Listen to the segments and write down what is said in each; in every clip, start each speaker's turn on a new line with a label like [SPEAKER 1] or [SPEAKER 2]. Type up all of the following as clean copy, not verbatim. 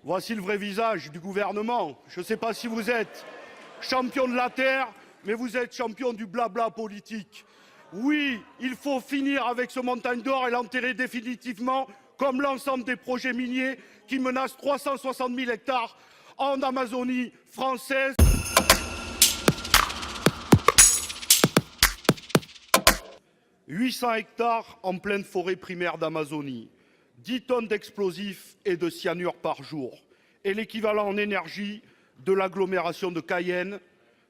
[SPEAKER 1] Voici le vrai visage du gouvernement. Je ne sais pas si vous êtes champion de la terre, mais vous êtes champion du blabla politique. Oui, il faut finir avec ce montagne d'or et l'enterrer définitivement, comme l'ensemble des projets miniers qui menacent 360 000 hectares en Amazonie française. 800 hectares en pleine forêt primaire d'Amazonie, 10 tonnes d'explosifs et de cyanure par jour, et l'équivalent en énergie de l'agglomération de Cayenne.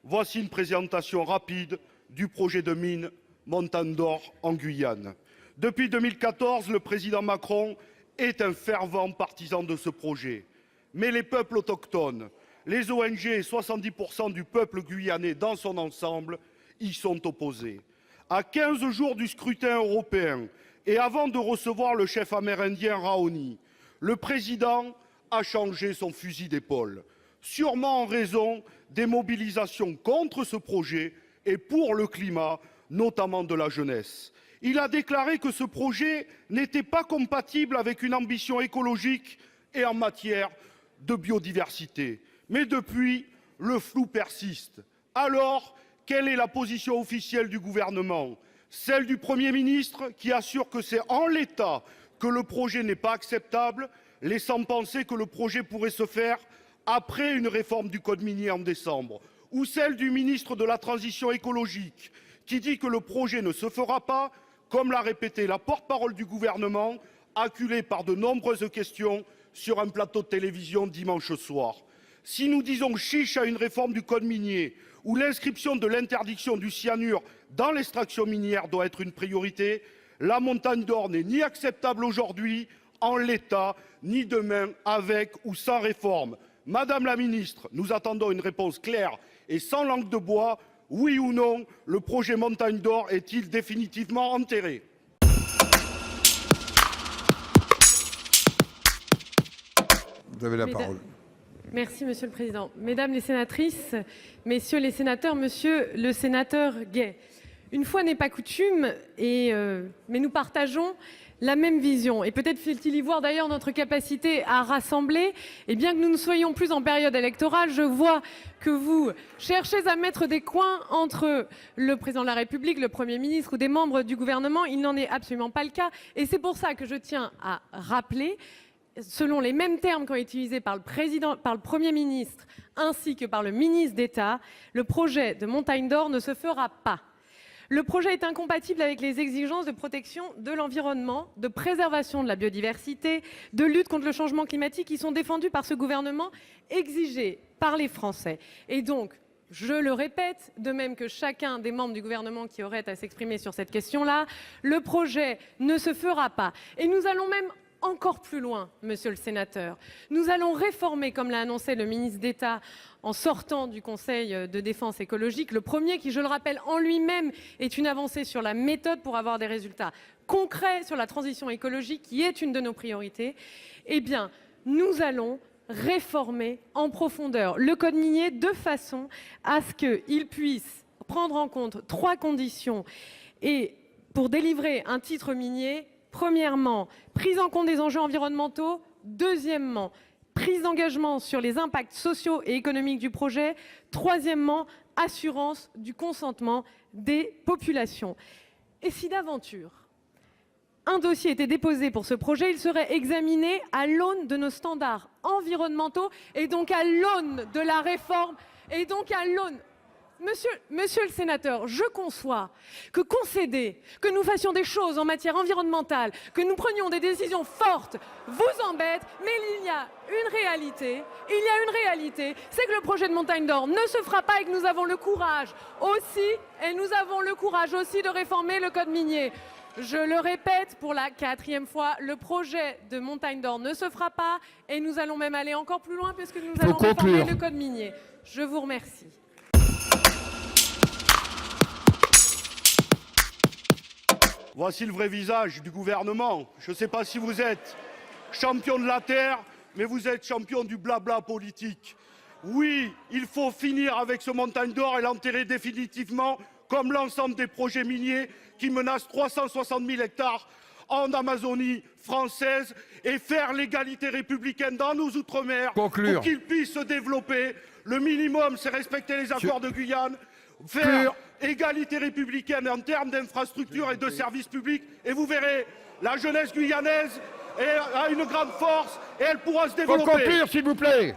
[SPEAKER 1] Voici une présentation rapide du projet de mine Montagne d'or en Guyane. Depuis 2014, le président Macron est un fervent partisan de ce projet. Mais les peuples autochtones, les ONG et 70% du peuple guyanais dans son ensemble y sont opposés. À 15 jours du scrutin européen et avant de recevoir le chef amérindien Raoni, le président a changé son fusil d'épaule, sûrement en raison des mobilisations contre ce projet et pour le climat, notamment de la jeunesse. Il a déclaré que ce projet n'était pas compatible avec une ambition écologique et en matière de biodiversité. Mais depuis, le flou persiste. Alors, quelle est la position officielle du gouvernement? Celle du Premier ministre qui assure que c'est en l'état que le projet n'est pas acceptable, laissant penser que le projet pourrait se faire après une réforme du code minier en décembre, ou celle du ministre de la Transition écologique qui dit que le projet ne se fera pas, comme l'a répété la porte-parole du gouvernement, acculée par de nombreuses questions sur un plateau de télévision dimanche soir. Si nous disons chiche à une réforme du code minier, où l'inscription de l'interdiction du cyanure dans l'extraction minière doit être une priorité, la montagne d'or n'est ni acceptable aujourd'hui, en l'état, ni demain avec ou sans réforme. Madame la ministre, nous attendons une réponse claire et sans langue de bois. Oui ou non, le projet Montagne d'or est-il définitivement enterré?
[SPEAKER 2] Vous avez la parole.
[SPEAKER 3] Merci, Monsieur le Président. Mesdames les sénatrices, Messieurs les sénateurs, Monsieur le sénateur Gay, une fois n'est pas coutume, mais nous partageons la même vision. Et peut-être fait-il y voir d'ailleurs notre capacité à rassembler. Et bien que nous ne soyons plus en période électorale, je vois que vous cherchez à mettre des coins entre le Président de la République, le Premier ministre ou des membres du gouvernement. Il n'en est absolument pas le cas. Et c'est pour ça que je tiens à rappeler, selon les mêmes termes qu'ont été utilisés par le Premier ministre ainsi que par le ministre d'État, le projet de Montagne d'or ne se fera pas. Le projet est incompatible avec les exigences de protection de l'environnement, de préservation de la biodiversité, de lutte contre le changement climatique qui sont défendues par ce gouvernement, exigées par les Français. Et donc, je le répète, de même que chacun des membres du gouvernement qui aurait à s'exprimer sur cette question-là, le projet ne se fera pas. Et nous allons même encore plus loin, monsieur le sénateur. Nous allons réformer, comme l'a annoncé le ministre d'État en sortant du Conseil de défense écologique, le premier qui, je le rappelle, en lui-même est une avancée sur la méthode pour avoir des résultats concrets sur la transition écologique, qui est une de nos priorités. Eh bien, nous allons réformer en profondeur le code minier de façon à ce qu'il puisse prendre en compte 3 conditions et pour délivrer un titre minier. Premièrement, prise en compte des enjeux environnementaux. Deuxièmement, prise d'engagement sur les impacts sociaux et économiques du projet. Troisièmement, assurance du consentement des populations. Et si d'aventure un dossier était déposé pour ce projet, il serait examiné à l'aune de nos standards environnementaux et donc à l'aune de la réforme et donc à l'aune... Monsieur le sénateur, je conçois que concéder, que nous fassions des choses en matière environnementale, que nous prenions des décisions fortes, vous embête, mais il y a une réalité, c'est que le projet de Montagne d'or ne se fera pas et que nous avons le courage aussi, de réformer le code minier. Je le répète pour la 4e fois, le projet de Montagne d'or ne se fera pas et nous allons même aller encore plus loin puisque nous allons réformer le code minier. Je vous remercie.
[SPEAKER 1] Voici le vrai visage du gouvernement. Je ne sais pas si vous êtes champion de la terre, mais vous êtes champion du blabla politique. Oui, il faut finir avec ce Montagne d'or et l'enterrer définitivement, comme l'ensemble des projets miniers qui menacent 360 000 hectares en Amazonie française et faire l'égalité républicaine dans nos outre-mer
[SPEAKER 2] Conclure.
[SPEAKER 1] pour qu'ils puissent se développer. Le minimum, c'est respecter les accords de Guyane, faire égalité républicaine en termes d'infrastructures et de services publics. Et vous verrez, la jeunesse guyanaise a une grande force et elle pourra se
[SPEAKER 2] Faut
[SPEAKER 1] développer.
[SPEAKER 2] conclure, s'il vous plaît.